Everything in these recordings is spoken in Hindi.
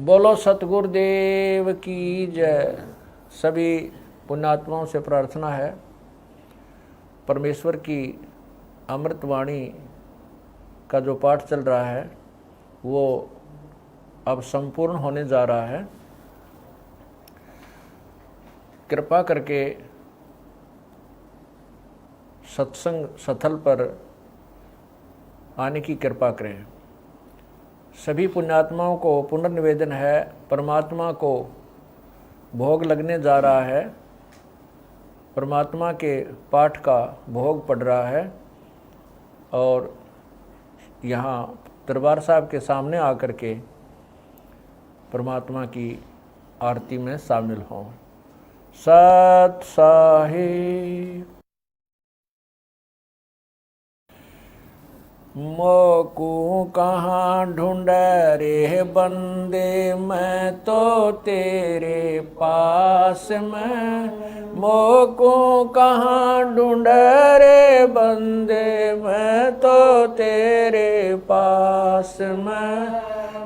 बोलो सतगुरुदेव की जय। सभी पुण्यात्माओं से प्रार्थना है, परमेश्वर की अमृतवाणी का जो पाठ चल रहा है वो अब संपूर्ण होने जा रहा है। कृपा करके सत्संग स्थल पर आने की कृपा करें। सभी पुण्यात्माओं को पुनर्निवेदन है, परमात्मा को भोग लगने जा रहा है, परमात्मा के पाठ का भोग पड़ रहा है और यहाँ दरबार साहब के सामने आकर के परमात्मा की आरती में शामिल हों। सत साहिब मोकू कहाँ ढूंढ रे बंदे, मैं तो तेरे पास में। मोकू कहाँ ढूंढ रे बंदे, मैं तो तेरे पास में।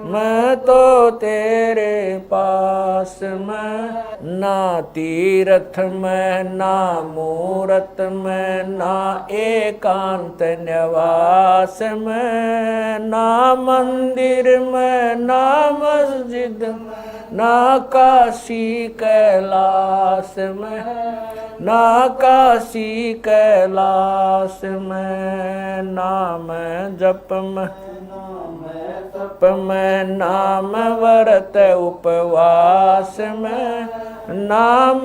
मैं तो तेरे पास में। ना तीरथ में ना मूरत में, ना एकांत निवास में, ना मंदिर में ना मस्जिद, ना काशी कैलाश में, ना काशी कैलाश में। नाम जप में तप में, नाम व्रत उपवास में, नाम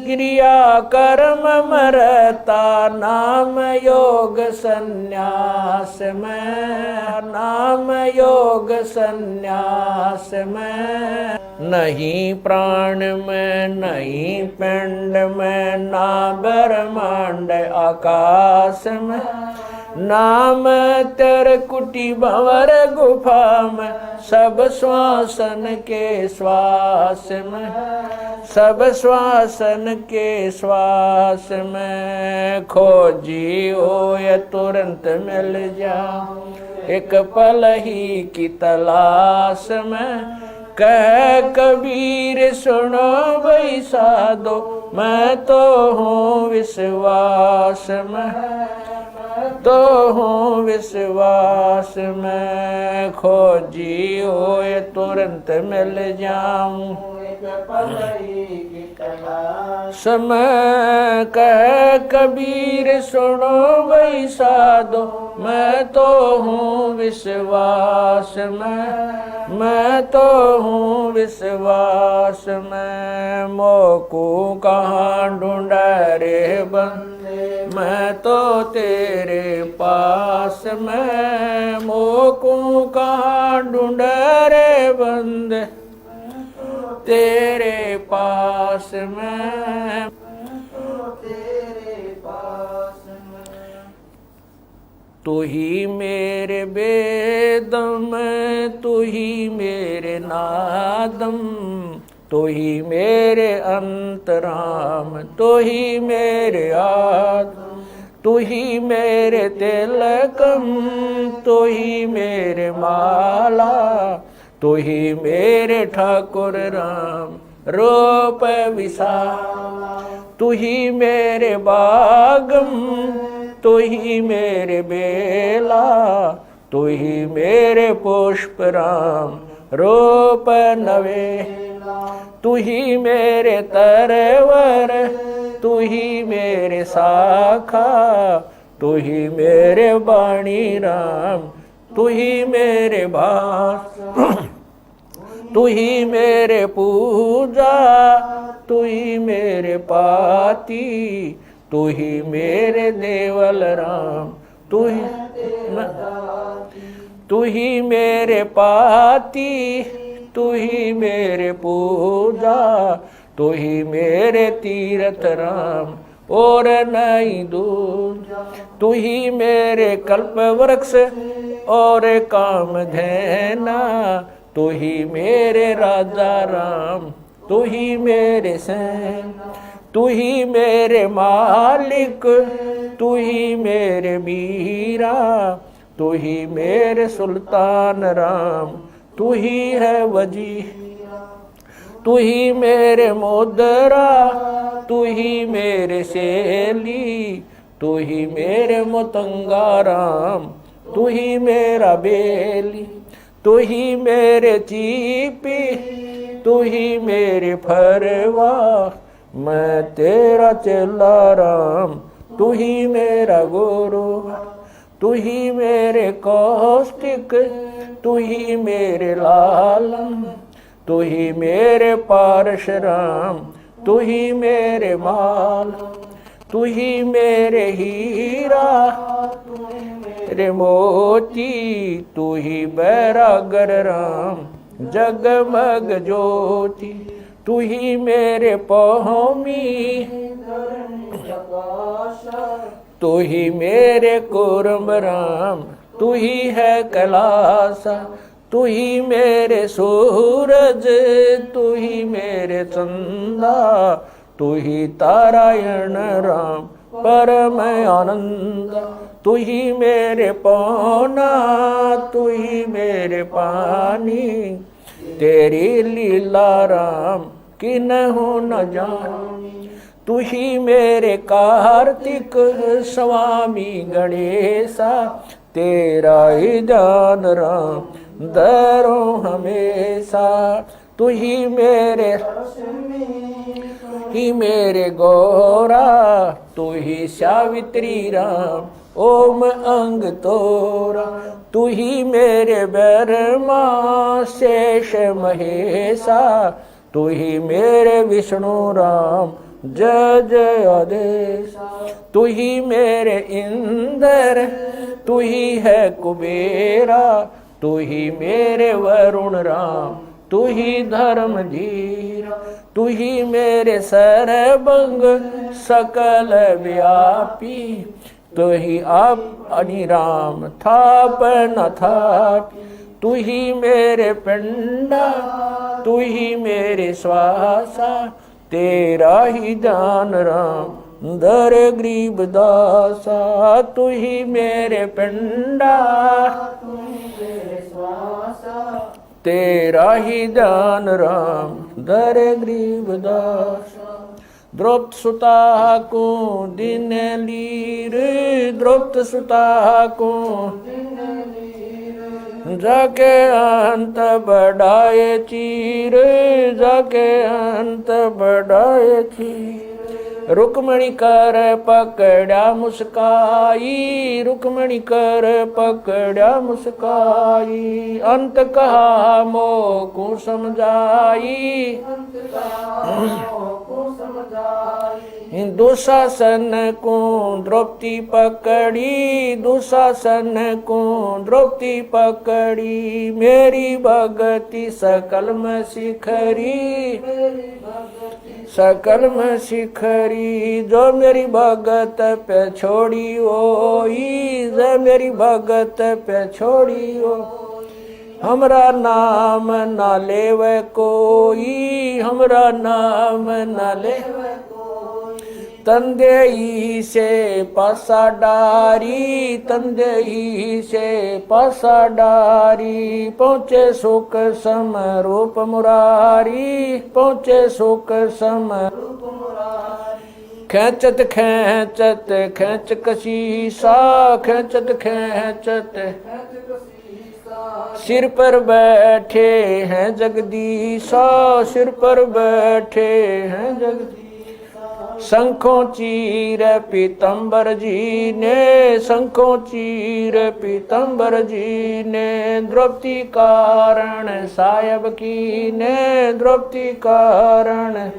क्रिया कर्म मरता, नाम योग संन्यास में, नाम योग संन्यास में। नहीं प्राण में नहीं पिंड में, ना ब्रह्मांड आकाश में, नाम तेरे कुटी भंवर गुफा में, सब श्वासन के श्वास में, सब श्वासन के श्वास में। खोजी हो या तुरंत मिल जा, एक पल ही की तलाश में। कह कबीर सुनो भाई साधो, मैं तो हूँ विश्वास में, तो हूँ विश्वास में। खोजी हो ये तुरंत मिल जाऊं, समय कह कबीर सुनो भाई साधो, मैं तो हूँ विश्वास में, मैं तो हूँ विश्वास में। मोकू कहाँ ढूंढ रे बंदे, मैं तो तेरे पास में। मोकू कहाँ ढूंढ रे बंदे, तेरे पास में, तेरे पास में। तू ही मेरे वेदम, तू ही मेरे नादम, तू ही मेरे अंतराम, तू ही मेरे आत्म, तू ही मेरे तिलकम, तू ही मेरे माला, तू ही मेरे ठाकुर राम रूप विशाला। तू ही मेरे बागम, तू ही मेरे बेला, तू ही मेरे पुष्प राम रूप नवेला। तू ही मेरे तरवर, तू ही मेरे शाखा, तू ही मेरे वाणी राम, तू ही मेरे भास, तू ही मेरे पूजा, तू ही मेरे पाती, तू ही मेरे देवल राम, तू ही मेरे पाती, तू ही मेरे पूजा, तू ही मेरे तीरथ राम और नहीं दूजा। तू ही मेरे कल्प वृक्ष और काम धैना, तू ही मेरे राजा राम, तू ही मेरे सैन, तू ही मेरे मालिक, तू ही मेरे मीरा, तू ही मेरे सुल्तान राम, तू ही है वजी, तू ही मेरे मोदरा, तू ही मेरे सेली, तू ही मेरे मतंगाराम, तू ही मेरा बेली, तू ही मेरे चीपी, तू ही मेरे फरवा, मैं तेरा चेला राम, तू ही मेरा गुरु, तू ही मेरे कौष्टिक, तू ही मेरे लालम, तू ही मेरे पारशुराम, तू ही मेरे माल, तू ही मेरे हीरा, मेरे मोती, तू ही बैरागर राम, जगमग ज्योति, तू ही मेरे पौमी, तू ही मेरे कुर्म राम, तू ही है कैलासा, तू ही मेरे सूरज, तू ही मेरे चंदा, तू ही तारायण राम परम आनंद, तू ही मेरे पौना, तू ही मेरे पानी, तेरी लीला राम किन्हु न जानी, तू ही मेरे कार्तिक स्वामी गणेशा, तेरा ही जान राम दरो हमेशा, तू ही मेरे गौरा, तू ही सावित्री राम ओम अंग तोरा, तू ही मेरे ब्रह्मा शेष महेशा, तू ही मेरे विष्णु राम जय जय आदेश, तू ही मेरे इंद्र, तू ही है कुबेरा, तू ही मेरे वरुण राम, तू ही धर्म धीरा, तू ही मेरे सरबंग सकल व्यापी, तू ही आप अनिराम थाप न थापी, तू ही मेरे पिंडा, तू ही मेरे श्वासा, तेरा ही जान राम दर गरीब दासा, तू ही मेरे पिंडा, तू ही मेरे श्वासा, तेरा ही जान राम दर गरीब दासा। द्रौपद सुता को दिन लीर, द्रौपद सुता को जाके अंत बढ़ाए चीर, जाके अंत बढ़ाए चीर, रुक्मणी कर पकड़ा मुस्काई, रुक्मणी कर पकड़ा मुस्काई, अंत कहा मोह को समझाई, दुशासन को द्रौपदी पकड़ी, दुशासन को द्रौपदी पकड़ी, मेरी भगति सकल में शिखरी, सकल में शिखरी, जो मेरी भगत पे छोड़ी ओई, जो मेरी भगत पे छोड़ी ओ, हमरा नाम ना लेवे कोई, हमरा नाम ना लेवे कोई, तंदेई से पासा डारी, तंदेई से पासा डारी, पहुँचे सुख सम रूप मुरारी, पहुँचे सुख सम रूप मुरारी, खेचत खेचत खेच कशीसा, खेचत खेचत सिर पर बैठे हैं जगदीशा, सिर पर बैठे हैं जगदीशा, शंखों चीर पीतंबर जी ने, शंखों चीर पीतंबर जी ने, द्रौपदी कारण सायब की ने, द्रौपदी कारण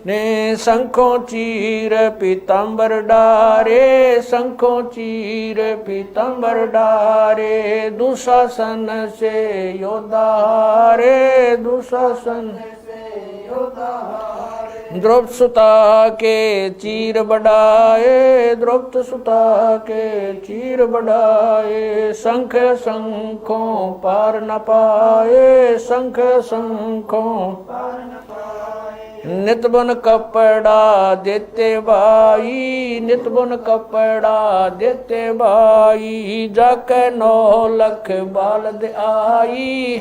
ने, शंखों चीर पीतंबर डारे, शंखों चीर पीतंबर डारे, दुशासन से योद्धा हारे, दुशासन से योद्धा हारे, द्रौपद सुता के चीर बढ़ाए, द्रौपद सुता के चीर बढ़ाए, शंख शंखों पार न पाए, शंख शंखों पार न पाए, नित बुन कपड़ा देते भाई, नित बुन कपड़ा देते भाई, जाके 9 लख बालद आई,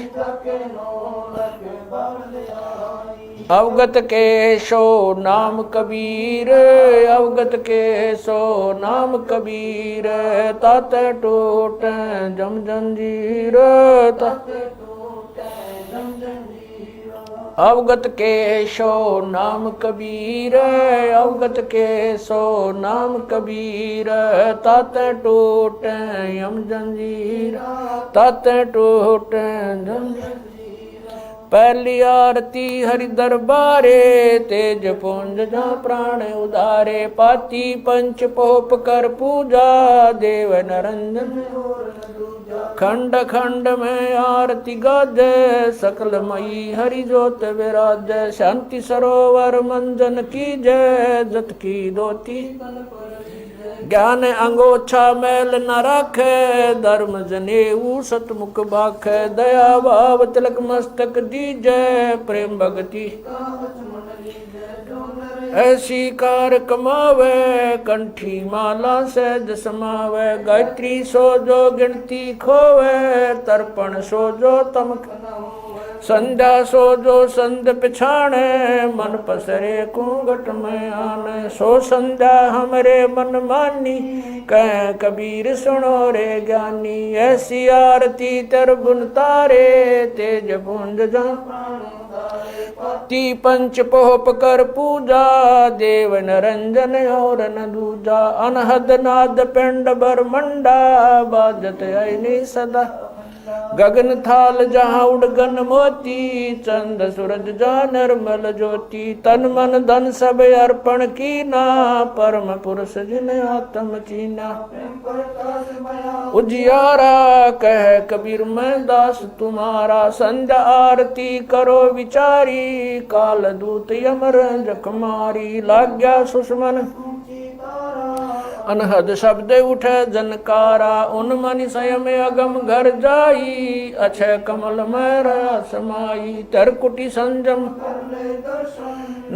अवगत के सो नाम कबीर, अवगत के सो नाम कबीर, तात टूट जम जंजीर, अवगत के सो नाम कबीर, अवगत के सो नाम कबीर, तात टूट यम जंजीर, तात टूट जम। पहली आरती हरि दरबारे, तेज पुंज जा प्राण उदारे, पाती पंच पोप कर पूजा, देव नरंजन खंड खंड में आरती गाजे, सकल मई हरि जोत विराज, शांति सरोवर मंजन की जय, जत की दोती ज्ञान अंगोछा मैल न राखे, धर्म जनेऊ सतमुख बाखे, दया भाव तिलक मस्तक दीजै, प्रेम भगति ऐसी कार कमावे, कंठी माला सहज समावे, गायत्री सो जो गिनती खोवे, तर्पण सो जो तम संध्या सो जो संध पिछाणे, मन पसरे कुंगट में आने, सो संध्या हमरे मन मानी, कह कबीर सुनो रे ज्ञानी, ऐसी आरती तर बुन तारे, तेज पुंज जा ती पंच पोप कर पूजा, देव नरंजन और न दूजा, अनहद नाद पिंड बर मंडा, बाजत ऐनी सदा गगन थाल जहाँ उड़गन मोती, चंद सूरज जा निर्मल ज्योति, तन मन धन सब अर्पण कीना, परम पुरुष जिन आत्म चीना, उजियारा कह कबीर मैं दास तुम्हारा, संध्या आरती करो विचारी, काल दूत यमर जखमारी, लाग्या सुषमन अनहद शब्द उठे जनकारा, उन मनि स्वयं अगम घर जाई, अक्षय कमल में रहा समाई, तरकुटी संजम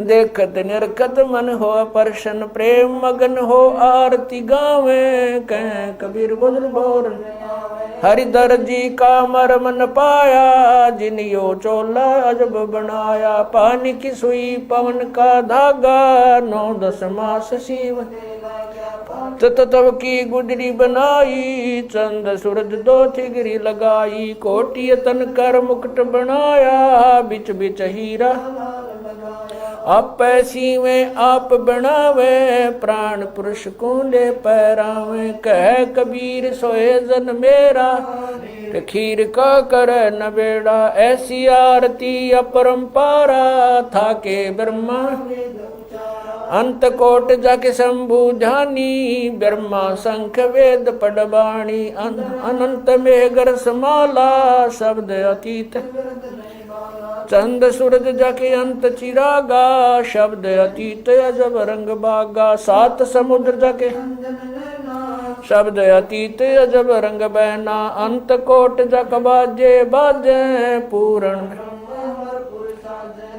देखत निरखत मन हो प्रसन्न, प्रेम मगन हो आरती गावे, कह कबीर बुजुर्ग बोर हरिधर जी का मरम न पाया, जिन यो चोला अजब बनाया, पानी की सुई पवन का धागा, 9-10 मास शिव तब की गुजरी बनाई, चंद सूरज 2 थिगरी लगाई, कोटि तन कर मुकुट बनाया, बिच बिच हीरा आप ऐसी में आप बनावे, प्राण पुरुष कुंडे पैरावे, कह कबीर सोए जन मेरा, खीर का कर न बेड़ा, ऐसी आरती अपरंपारा, था के ब्रह्मा अंत कोट जाके शंभु जानी, ब्रह्मा शंख वेद पडबाणी, अनंत मेघर समाला, शब्द अतीत चंद सूरज जाके अंत चिरागा, शब्द अतीत अजब रंग बागा, 7 समुद्र जाके शब्द अतीत अजब रंग बहना, अंत कोट जक बाजे बाजे, पूर्ण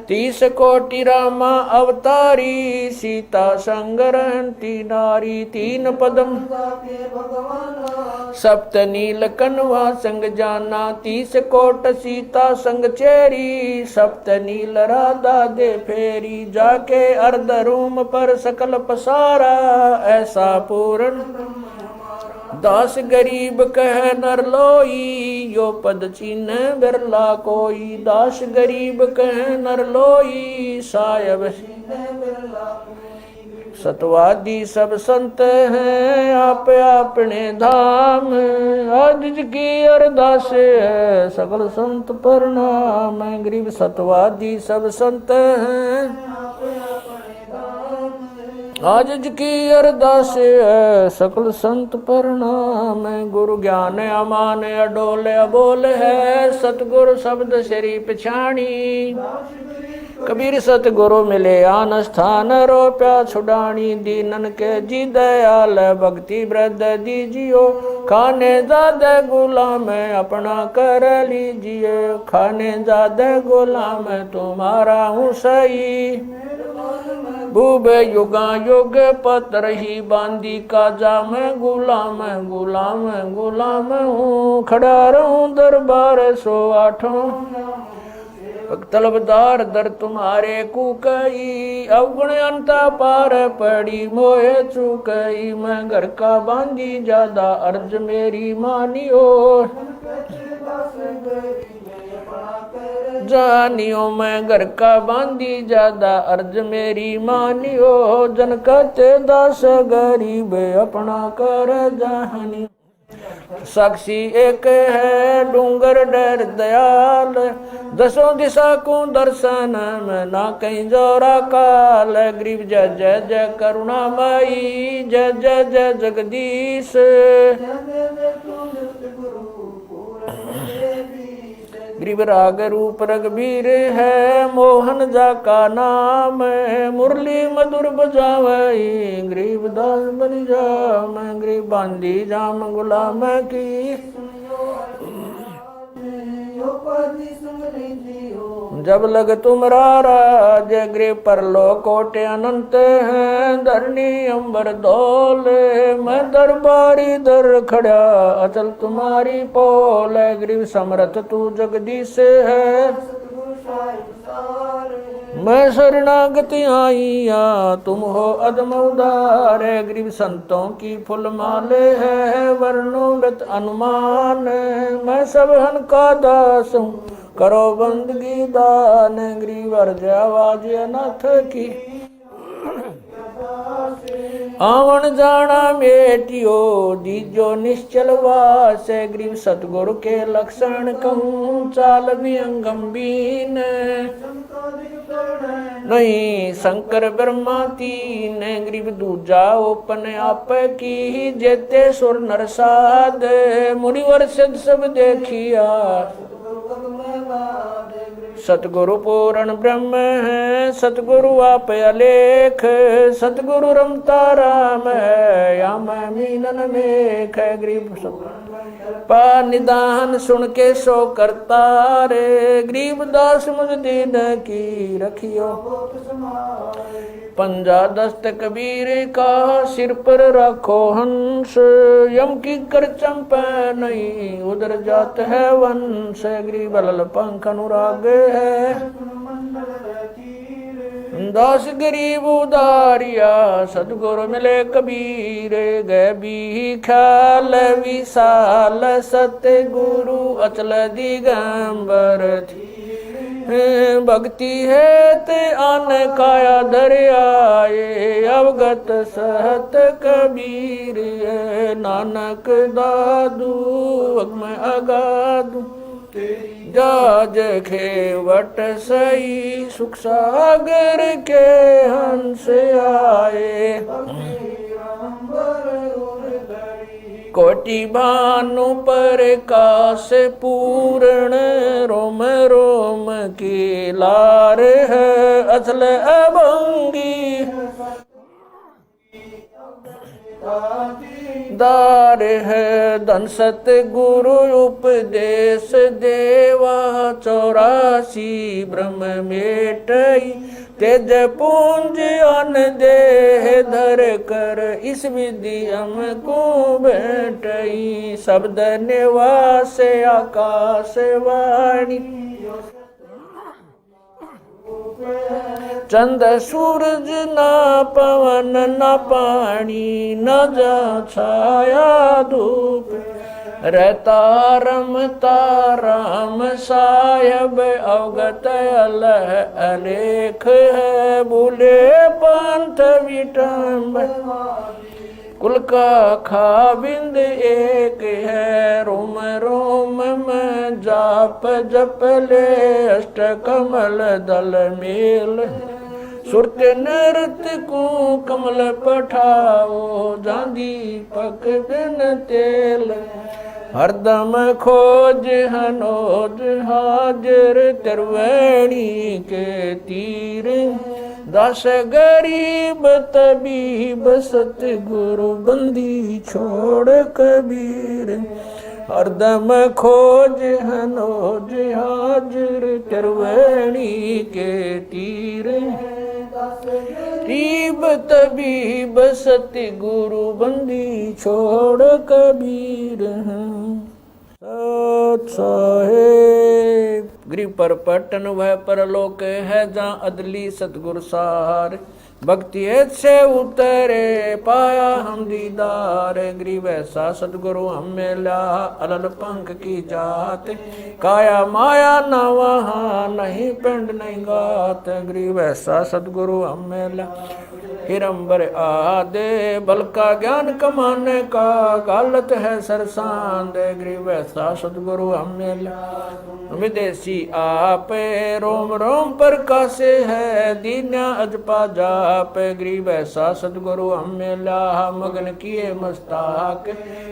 30 कोटि रामा अवतारी, सीता संग रहती नारी, 3 पदम सप्त नील कनवा संग जाना, 30 कोट सीता संग चेरी, सप्त नील राधा दे फेरी, जाके अर्ध रूम पर सकल पसारा, ऐसा पूर्ण दास गरीब कह नर लोई, यो पद चीन बिरला कोई, दास गरीब कह नर लोई, सायब सतवादी सब संत हैं, आप अपने धाम, आज की अरदास है सकल संत प्रणाम, गरीब सतवादी सब संत हैं, आज की अरदास है सकल संत प्रणाम, गुरु ज्ञान अमान अडोल अबोल है, सतगुरु शब्द श्री पिछाणी, कबीर सतगुरु मिले आन स्थान रोप्या छुड़ानी दीनन के जी दयाल भक्ति वृद्ध दीजियो खाने ज्यादा गुलाम अपना कर लीजिए खाने ज्यादा गुलाम तुम्हारा हूँ सही भूब युगा युग पत्र ही बांदी काजा मैं गुलाम गुलाम गुलाम हूँ खड़ा रहूं दरबार 108 तलबदार दर तुम्हारे कुकई अवगुण अंता पार पड़ी मोहे चुकई मैं घर का बांधी ज्यादा अर्ज मेरी मानियो जानियो मैं घर का बांधी ज्यादा अर्ज मेरी मानियो जन कहते दास गरीब अपना कर जानी साक्षी एक है डूंगर डर दयाल दसों दिशा को दर्शन में ना कहीं जोरा काल गरीब जय जय जय करुणामयी जय जय जय जगदीश गरीब राग रूप रघुबीर है मोहन जा का नाम मुरली मधुर बजावई गरीब दास बन जा मैं गरीब बांधी जाम गुलाम की जब लग तुमरा राज गृह पर लो कोटे अनंत हैं धरनी अंबर दौल मैं दरबारी दर खड़ा अचल तुम्हारी पोल गरीब समर्थ तू जगदीश है मैं शरणागति आईया तुम हो अदम उदार गरीब संतों की फुल माले है वर्णोगत अनुमान मैं सब हन का दास हूँ करो बंदगी दान गरीब अर्ज आवाज अनाथ की आवन जाना मेटियो दीजो निश्चल वास गरीब सतगुरु के लक्षण कहूँ चाल भी अंगम्बीन नहीं शंकर ब्रह्मा तीन गरीब दूजा ओपन आप की जेते सुर नरसाद मुनिवर सिद्ध सब देखिया सतगुरु पूर्ण ब्रह्म है सतगुरु आप अलेख सतगुरु रमता राम है या मैं मीनन मेख है गरीब पा निदान सुन के सो करता रे गरीब दास मुझ दीन की रखियो पंजा दस्त कबीर का सिर पर रखो हंस यम की कर चंपा नहीं उधर जात है वंश गरीब लल पंख अनुराग है दास गरीब उदारिया सतगुरु मिले कबीर गए भी ख्याल विशाल सत्य गुरु अचल दिगंबर थी भक्ति है ते आन काया दरियाए अवगत सहत कबीर नानक दादू मैं अगादू जाज खेवट सही सुख सागर के हंस आए कोटि भानु पर काश पूर्ण रोम रोम की लार है असल अभंगी दार है धन सत गुरु उपदेश देवा 84 ब्रह्म मेटई तेज पूंज अन देह धर कर इस विधि हमको बैठई शब्द निवास आकाश वाणी चंद सूरज ना पवन न पानी न जा छाया धूप रहता रमता राम साहेब अवगत अलह अलेख है भूले पंथ विटम्ब कुल का खाबिंद एक है रोम रोम में जाप जप ले अष्ट कमल दल मेल सुरत नृत्य को कमल पठाओ जांदी पक बिन तेल हरदम खोज हनोज हाजर त्रिवेणी के तीर दास गरीब तबीब सतगुरु बंदी छोड़ कबीर हरदम खोज हनोज हाजिर त्रिवेणी के तीर गरीब तबीब सतगुरु बंदी छोड़ कबीर सत साहेब गरीब पर पटन वह परलोक है जहाँ अदली सतगुरु सार भक्ति से उतरे पाया हम दीदार गरीब ऐसा सतगुरु हम मिला अलल पंख की जात काया माया न वहाँ नहीं पिंड नहीं गात गरीब ऐसा सतगुरु हम मिला हिरंबर आदे बल का ज्ञान कमाने का गालत है सरसांद गरीब ऐसा सतगुरु हम मिला विदेशी आपे रोम रोम पर कासे है दीन्या अजपा जाप गरीब ऐसा सतगुरु हम मिला मगन किए मस्ताक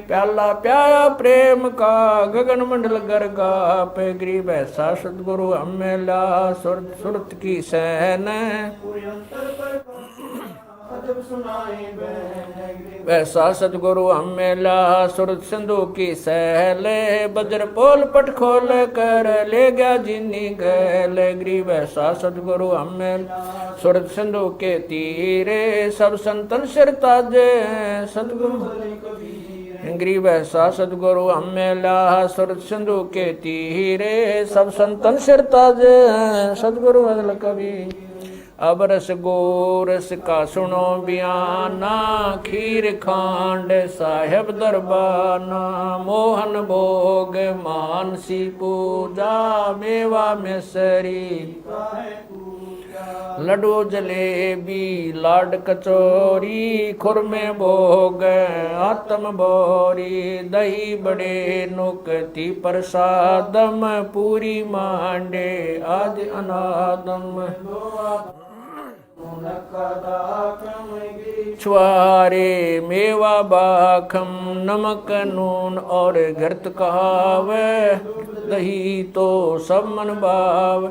प्याला प्याया प्रेम का गगन मंडल गरगाप गरीब ऐसा सतगुरु हम मिला सुरत की सहन वैसा सतगुरु हम मिला सुरत सिंधु की सहले बजर पोल पट खोल कर ले गया जिन्नी गैल गरीब ऐसा सतगुरु हम मिला सुरत सिंधु के तीरे सब संतन सिर ताजे सतगुरु गरीब ऐसा सतगुरु हम मिला सुरत सिंधु के तीरे सब संतन सिर ताजे सतगुरु अदल कवि अब रस गोरस का सुनो बयाना खीर खांड साहेब दरबाना मोहन भोग मानसी पूजा मेवा मिसरी लड्डू जलेबी लाड कचौरी खुरमे भोग आत्म बोरी दही बड़े नुकती प्रसादम पूरी मांडे आदि अनादम छुआरे मेवा बाखम नमक नून और घृत कहाव दही तो सब मन भाव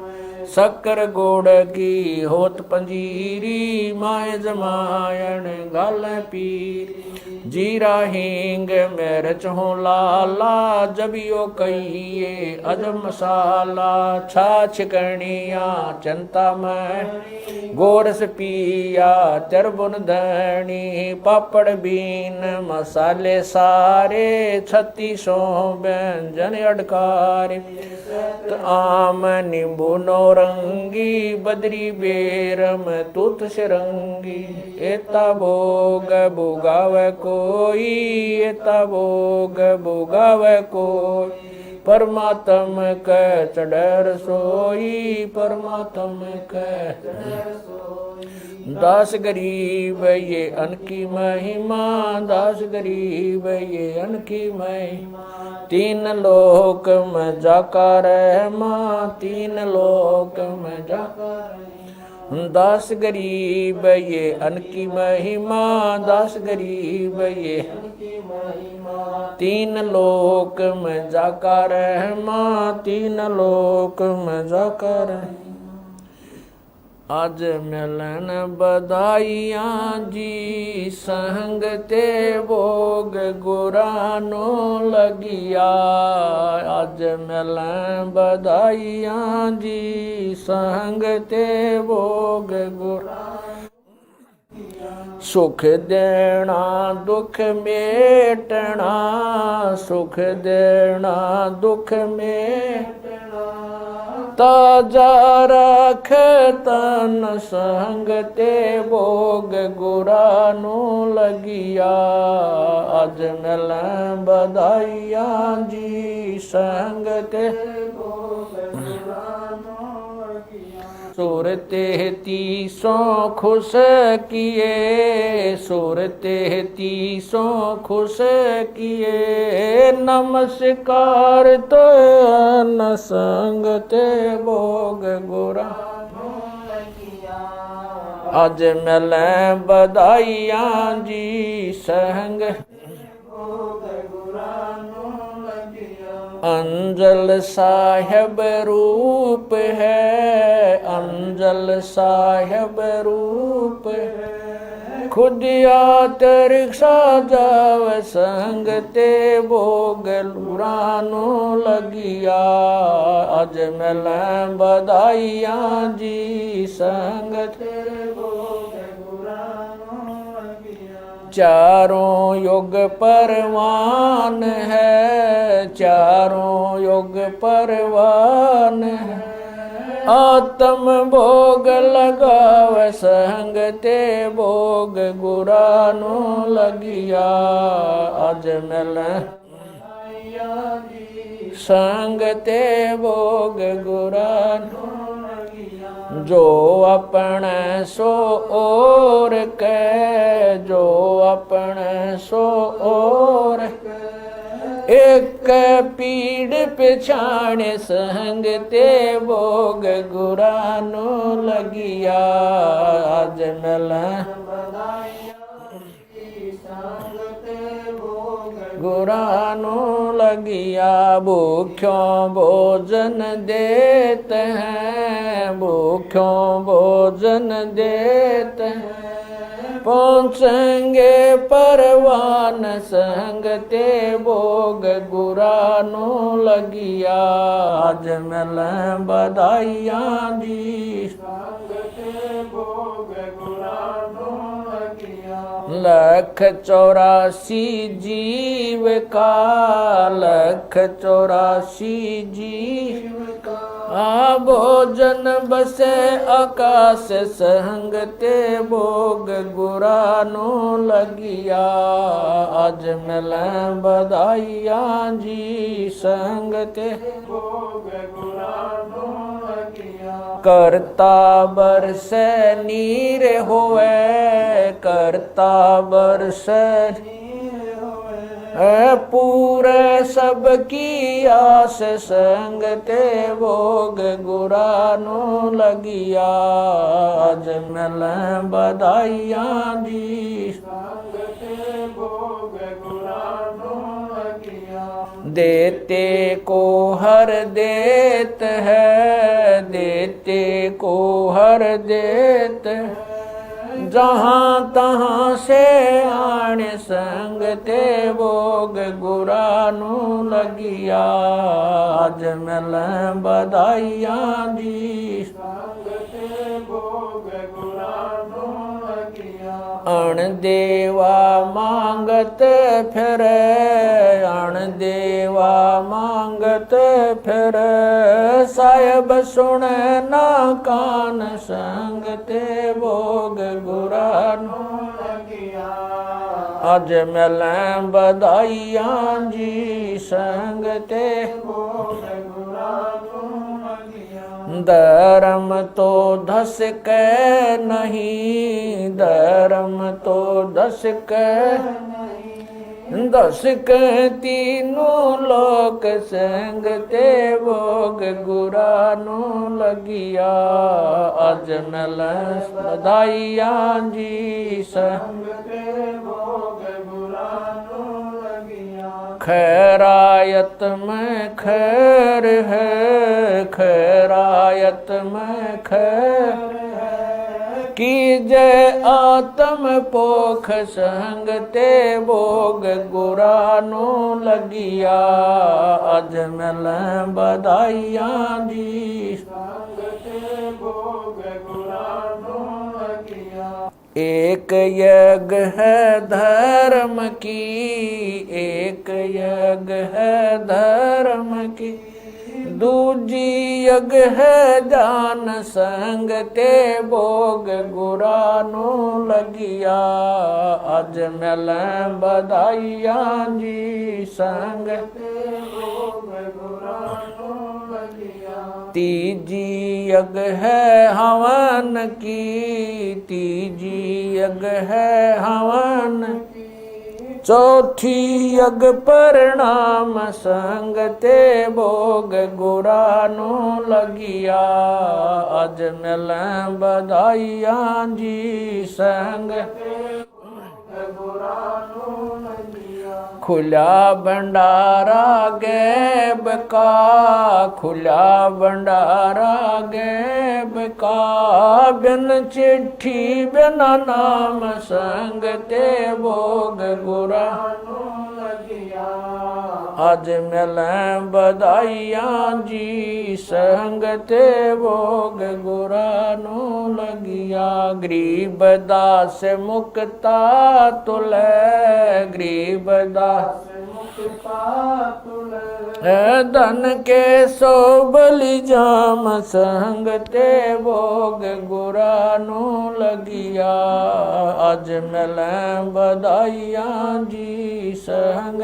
शक्कर गोड़ की होत पंजीरी माए जमायन गाल पीर जीरा हींग मिर्च हो लाला जबियो कहिए अजब मसाला छाछ कणिया चिंता में गोरस पिया चरबुन धनी पापड़ बीन मसाले सारे 3600 व्यंजन अडकारे आम नींबू नौरंगी बदरी बेरम तुत सिरंगी एता भोग भोगाव कोई एता भोग भोगाव कोई परमात्म क चढ़ सोई परमात्म क दास गरीब ये अनकी महिमा दास गरीब ये अनकी महिमा तीन लोक में जाका रहमा तीन लोक में जाका दास गरीब ये अनकी महिमा दास गरीब ये तीन लोक में जाका रहमा तीन लोक में जाका रहमा आज मिलन बधाइयाँ जी संग ते भोग गुरानो लगिया आज मिलन बधाइयाँ जी संग ते भोग गुरा सुख देना दुख मेटना सुख देना दुख मेटना ताजा रख तन संग ते भोग गुरानो लगिया आज मिल बधाइयाँ जी संग ते सूरते 33 खुश किए सूरते 33 खुश किए नमस्कार तो न संग ते भोग गुरा आज मिल बधाइयाँ जी संग अंजल साहेब रूप है मंजल साहिब रूप खुदिया रिक्शा जाव संग ते भोग गुरानो लगिया अज मिल बधाइया जी संग ते भोग गुरानो लगिया। चारों युग परवान है चारों युग परवान है आत्म भोग लगाव संग ते भोग गुरानो लगिया अज मिल संग ते भोग गुरानो लगिया। जो अपने सो और के जो अपने सो और एक पीड़ पिछाण संग ते भोग गुरानो लगिया अज मिल गुरानो लगिया। भूख्यों भोजन देते हैं भूख्यों भोजन देते हैं पहुँचेंगे परवान संग ते भोग गुरानो लगिया अज मिल बधाइया जी संग ते भोग गुरानो लगिया। लख 84 जीव का लख 84 जीव का भोजन बसे आकाश संग ते भोग गुरानो लगिया अज मिल बधाइया जी संग ते भोग गुरानो लगिया। करता बरसे नीर होवे करता बरसे पूरे सब की आस संग ते भोग गुरानो लगिया अज मिल बधाइया जी संग ते भोग गुरानो लगिया। देते को हर देत है देते को हर देत है जहाँ तहाँ से आण संग ते भोग गुरानो लगिया अज मिल बधाइया जी संग ते भोग गुरानो लगिया। अण देवा मांगत फिर अण देवा मांगत फिर साहिब सुन ना कान संग ते भोग गुरानो लगिया अज मिल बधाइया जी संग ते भोग गुरानो लगिया। धर्म तो धस के नहीं धर्म तो धस के दस के तीनों लोक संग ते भोग गुरानो लगिया अज मिल बधाइया जी संग ते भोग गुरानो लगिया। खैरायत में खैर है खैरायत में खैर कीजे आत्म पोख संग ते भोग गुरानो लगिया अज मिल बधाइया जी संग ते भोग गुरानो लगिया। एक यज्ञ है धर्म की एक यज्ञ है धर्म की दूजी यज्ञ है जान संग ते भोग गुरानो लगिया अज मिल बधाइया जी संग ते भोग गुरानो लगिया। तीजी यज्ञ है हवन की तीजी यज्ञ है हवन की चौथी यज्ञ परिणाम संग ते भोग गुरानो लगिया अज मिल बधाइया जी संग ते गुरानो लगिया। खुला भंडारा गैब का खुला भंडारा गैब साहेब का, बिन चिट्ठी बिना नाम संग ते भोग गुरा लगिया। आज मिलें बधाइयां जी संग ते भोग गुरा नो लगिया। गरीब दास मुक्ता तुले, गरीब दास धन के सो बलि जाम संग ते भोग गुरा नो लगिया। आज मिलें बधाइयां जी संग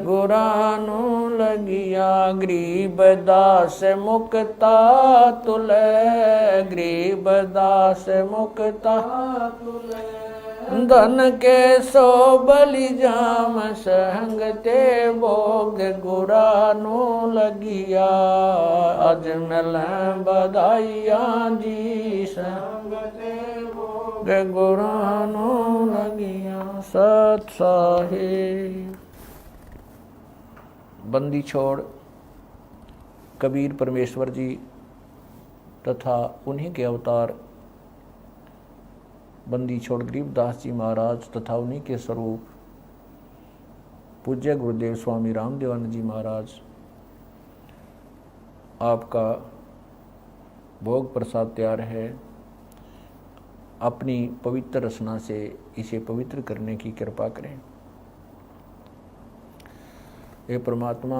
गुरा नो लगिया। गरीब दास मुक्ता तुले, गरीब दास मुक्ता तुले। धन के सो बलि जाम संग ते भोग गुरा नो लगिया। आज मिलें बधाइयां जी संग ते भोग गुरा नो लगिया। सत साहिब। बंदी छोड़ कबीर परमेश्वर जी तथा उन्हीं के अवतार बंदी छोड़ गरीबदास जी महाराज तथा उन्हीं के स्वरूप पूज्य गुरुदेव स्वामी रामदेवानंद जी महाराज, आपका भोग प्रसाद तैयार है। अपनी पवित्र रचना से इसे पवित्र करने की कृपा करें। हे परमात्मा,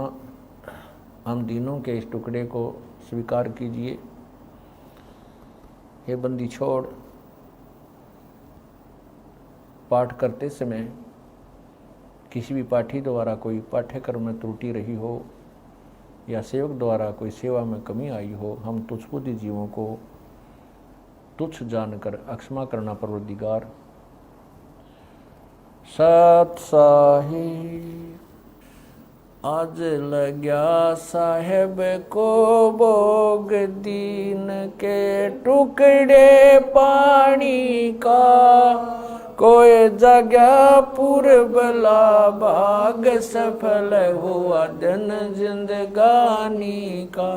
हम दीनों के इस टुकड़े को स्वीकार कीजिए। हे बंदी छोड़, पाठ करते समय किसी भी पाठी द्वारा कोई पाठ्यक्रम में त्रुटि रही हो या सेवक द्वारा कोई सेवा में कमी आई हो, हम तुच्छबुद्धि जीवों को तुच्छ जानकर अक्षमा करना परवरदिगार। सत साहिब। आज लग्या साहेब को भोग दीन के टुकड़े पानी का, कोई जगह पूर्वला भाग सफल हुआ दिन जिंदगानी का।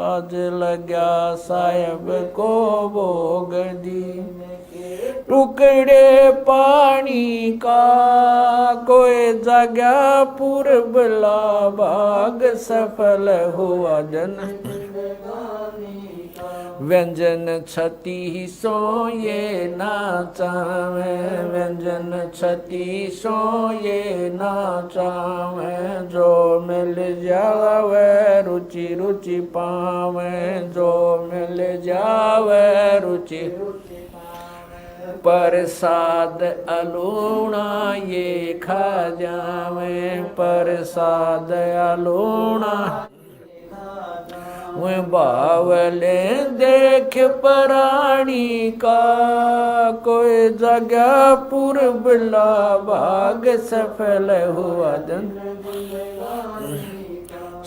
आज लग्या साहेब को भोग दीन के टुकड़े पानी का, कोई जगह पूर्वला भाग सफल हुआ दिन जिंदगानी। व्यंजन छती सो ये ना चावे, व्यंजन छती सो ये ना चावे। जो मिल जावे रुचि रुचि पावे, जो मिल जावे रुचि प्रसाद अलूणा ये खा जावे, प्रसाद अलूणा बावले देख प्राणी का, कोई जगह पूर्वला भाग सफल हुआ दिन।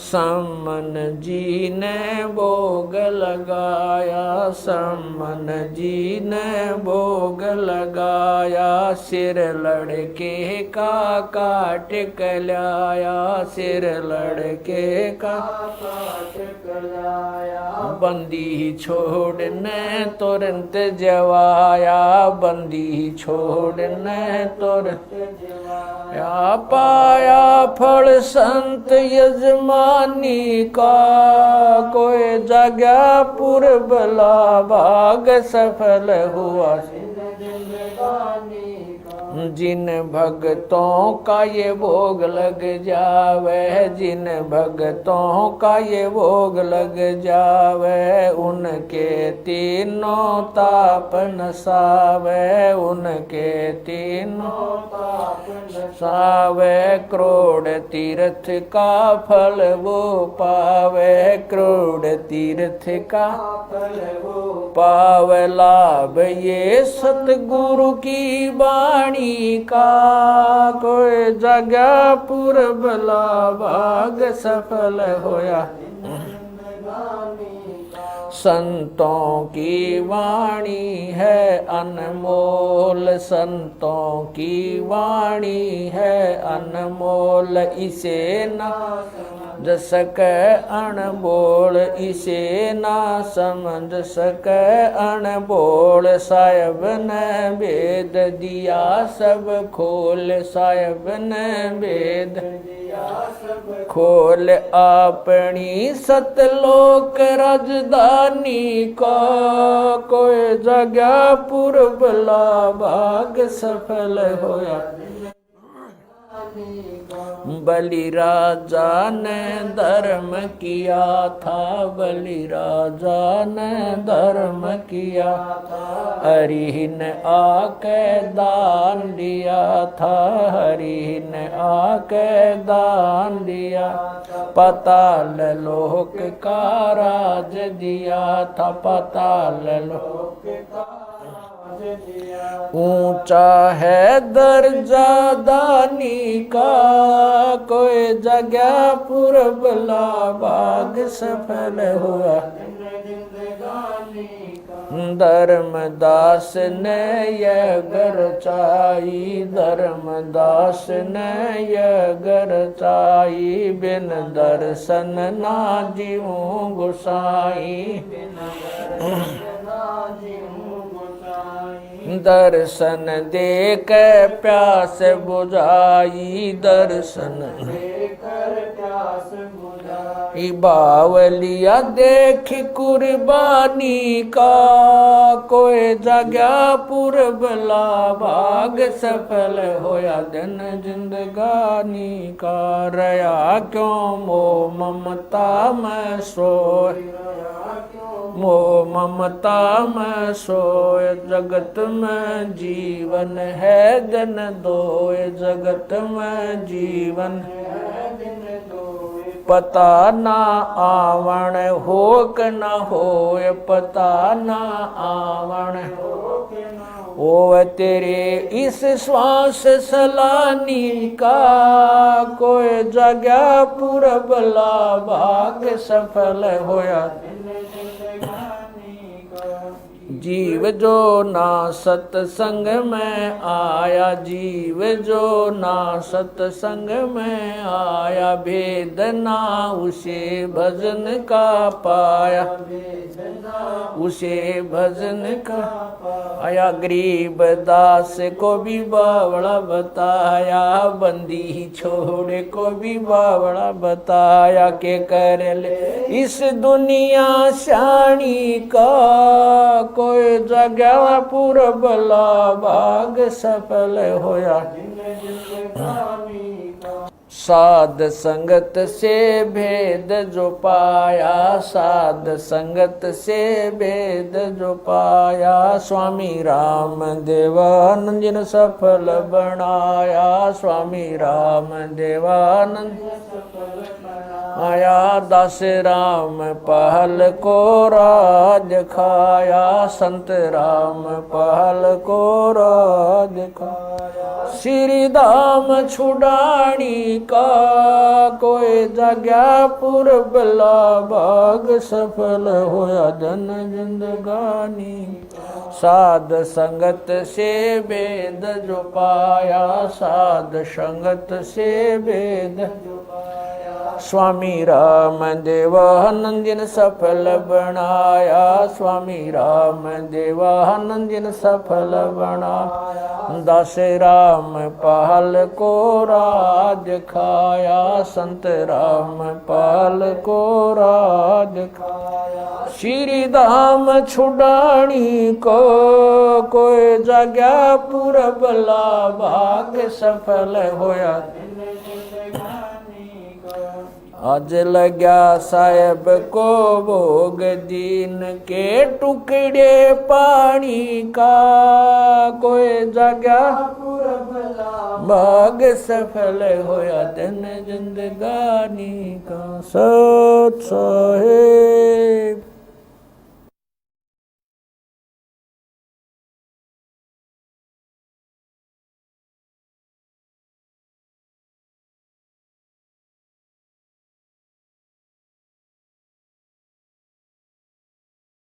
सम्मन जी ने भोग लगाया, सम्मन जी ने भोग लगाया। सिर लड़के का काट कलाया, सिर लड़के का काट कलाया। बंदी छोड़ने तुरंत जवाया, बंदी छोड़ने तुरंत जवाया। पाया फल संत यजमानी का, कोई जगह पूर्वला भाग सफल हुआ जिन भक्तों का ये भोग लग जावे, जिन भक्तों का ये भोग लग जावे। उनके तीनों ताप नसावे, उनके तीनों ताप नसावे। करोड़ तीर्थ का फल वो पावे, करोड़ तीर्थ का फल वो पावे। लाभ ये सतगुरु की वाणी का, कोई जगह पूर्वला भाग सफल होया। संतों की वाणी है अनमोल, संतों की वाणी है अनमोल। इसे ना सकै अणबोल इसे ना समझ सकै अणबोल। साहिब ने भेद दिया सब खोल, साहिब ने भेद खोल। अपनी सतलोक राजधानी का कोई जगह पुरबला भाग सफल होया। बलि राजा ने धर्म किया था, बलि राजा ने धर्म किया। हरि ने आके दान दिया था, हरि ने आके दान दिया। पाताल लोक का राज दिया था, पाताल लोक का ऊंचा है दर्जा दानी का कोई जगह पुरबला भाग सफल हुआ। धर्मदास ने यह घर चाही, धर्मदास ने यह घर चाही। बिन दर्शन ना जीऊं गोसाई, दर्शन दे के प्यास बुझाई, दर्शन देकर प्यास बुझाई। बावलिया देख कुर्बानी का कोई जगह पुरबला भाग सफल होया। दिन जिंदगानी का रया क्यों मोह ममता में सोए, मोह ममता में सोए। जगत में जीवन है जन दोए, जगत में जीवन है जन दोए। पता ना आवण हो क न होए, पता ना आवण ओ तेरे इस श्वास सलानी का कोई जगह पुरबला भाग सफल होया। जीव जो ना सत्संग में आया, जीव जो ना सत्संग में आया। भेद ना उसे भजन का पाया, उसे भजन का आया। गरीब दास को भी बावड़ा बताया, बंदी छोड़े को भी बावड़ा बताया। के कर ले इस दुनिया शानी का कोई जगह पुरबला भाग सफल होया। साध संगत से भेद जो पाया, साध संगत से भेद जो पाया। स्वामी राम देवानंद जिन सफल बनाया, स्वामी राम देवानंद आया। दास राम पहल को राज खाया, संत राम पहल को राज खाया। श्री धाम छुड़ानी का कोई जगह पुरबला भाग सफल होया। जन जिंदगानी साध संगत से भेद जो पाया, साध संगत से भेद जो पाया। स्वामी राम देवानंद जिन सफल बनाया, स्वामी राम देवानंद जिन सफल बनाया। दास राम पहल को राज खाया, संत राम पहल को राज खाया। श्री धाम छुड़ानी को कोई जगह पुरबला भाग सफल होया। आज लग्या साहेब को भोग दीन के टुकड़े पानी का कोई जगह भाग सफल होया। दिन जिंदगानी का सत साहेब।